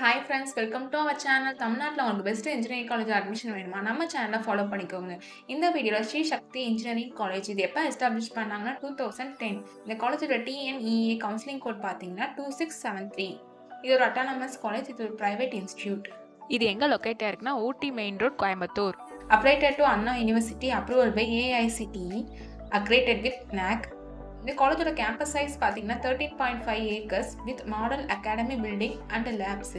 Hi friends, welcome to our channel. தமிழ்நாட்டில் உங்களுக்கு best engineering college admission வேணுமா? நம்ம சேனலை ஃபாலோ பண்ணிக்கோங்க. இந்த வீடியோவில் ஸ்ரீ சக்தி இன்ஜினியரிங் காலேஜ் இது எப்போ எஸ்டாப்ளிஷ் பண்ணாங்கன்னா 2010. இந்த காலேஜோட டிஎன்இஏ கவுன்சிலிங் கோட் பார்த்தீங்கன்னா 2673. இது ஒரு அட்டானமஸ் காலேஜ். இது ஒரு பிரைவேட் இன்ஸ்டியூட். இது எங்கே லொக்கேட்டாக இருக்குன்னா Ooty main road, Coimbatore. Affiliated to Anna university, approval by AICTE, accredited with NAC. இந்த காலேஜோட கேம்பஸ் சைஸ் பார்த்தீங்கன்னா 13.5 acres with model academy building and labs.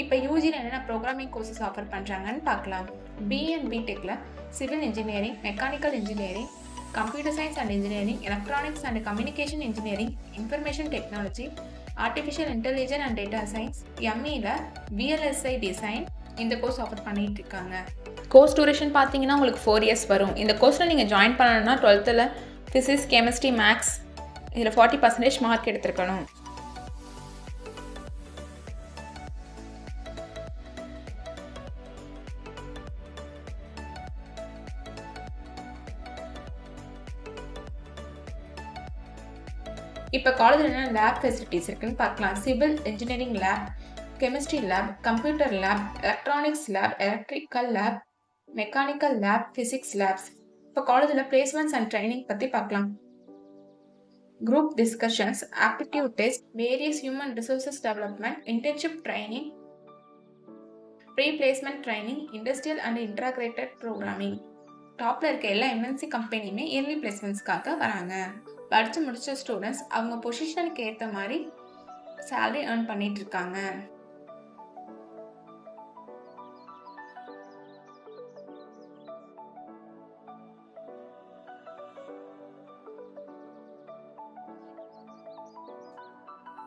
இப்போ யூஜியில் என்னென்ன ப்ரோக்ராமிங் கோர்சஸ் ஆஃபர் பண்ணுறாங்கன்னு பார்க்கலாம். பிஏ அண்ட் பிடெக்கில் civil engineering, mechanical engineering, computer science and engineering, electronics and communication engineering, information technology, artificial intelligence and data science, எம்இயில் VLSI design இந்த course offer பண்ணிட்டு இருக்காங்க. கோர்ஸ் டூரேஷன் பார்த்தீங்கன்னா உங்களுக்கு 4 years வரும். இந்த கோர்ஸில் நீங்கள் ஜாயின் பண்ணணும்னா 12th ஃபிசிக்ஸ், கெமிஸ்ட்ரி, மேக்ஸ் இதில் 40% மார்க் எடுத்திருக்கணும். இப்போ காலேஜில் என்னென்ன லேப் ஃபெசிலிட்டிஸ் இருக்குன்னு பார்க்கலாம். Civil engineering lab, chemistry lab, computer lab, electronics lab, electrical lab, mechanical lab, physics labs. இப்போ காலேஜில் பிளேஸ்மெண்ட்ஸ் அண்ட் ட்ரைனிங் பற்றி பார்க்கலாம். Group discussions, aptitude test, various human resources development, internship training, pre placement training, industrial and integrated programming. டாப்பில் இருக்க எல்லா MNC கம்பெனியுமே yearly பிளேஸ்மெண்ட்ஸ்க்காக வராங்க. படித்து முடித்த ஸ்டூடெண்ட்ஸ் அவங்க பொசிஷனுக்கு ஏற்ற மாதிரி சேலரி ஏர்ன் பண்ணிட்டு இருக்காங்க.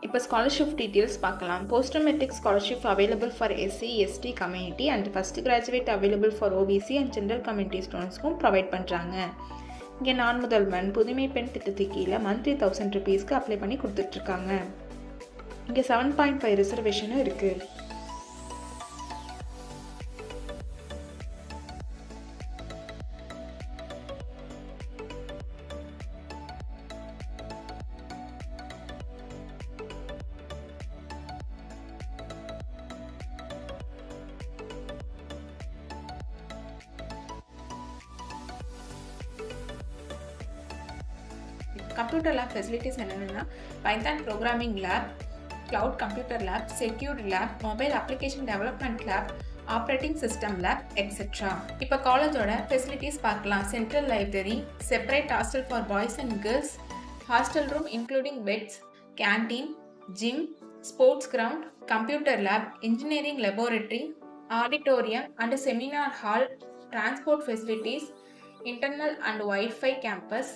இப்போ ஸ்காலர்ஷிப் டீட்டெயில்ஸ் பார்க்கலாம். Post matric scholarship available for SC, ST community and first graduate available for OBC and general community ஸ்டூடெண்ட்ஸ்க்கும் ப்ரொவைட் பண்ணுறாங்க. இங்கே நான் முதல்வன் புதுமை பெண் திட்டத்துக்கு கீழே மந்த்லி 1000 rupeesக்கு அப்ளை பண்ணி கொடுத்துட்ருக்காங்க. இங்கே 7.5 ரிசர்வேஷனும் இருக்குது. கம்ப்யூட்டர் லேப் ஃபெசிலிட்டிஸ் என்னென்னா Python programming lab, cloud computer lab, secured lab, mobile application development lab, operating system lab etcetera. இப்போ காலேஜோட ஃபெசிலிட்டிஸ் பார்க்கலாம். Central library, separate hostel for boys and girls, hostel room including beds, canteen, gym, sports ground, computer lab, engineering laboratory, auditorium and seminar hall, transport facilities, internal and wifi campus.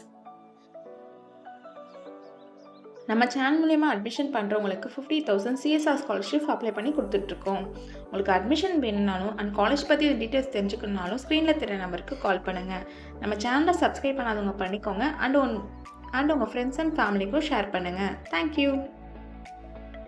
நம்ம சேனல் மூலிமா admission பண்ணுறவங்களுக்கு 50,000 CSR scholarship apply பண்ணி கொடுத்துட்ருக்கோம். உங்களுக்கு admission வேணும்னாலும் and college பற்றி details தெரிஞ்சுக்கணுனாலும் ஸ்க்ரீனில் தெரிய நம்பருக்கு கால் பண்ணுங்கள். நம்ம சேனலை சப்ஸ்கிரைப் பண்ணாதவங்க பண்ணிக்கோங்க. அண்ட் உங்கள் ஃப்ரெண்ட்ஸ் அண்ட் ஃபேமிலிக்கும் ஷேர் பண்ணுங்கள். தேங்க்யூ.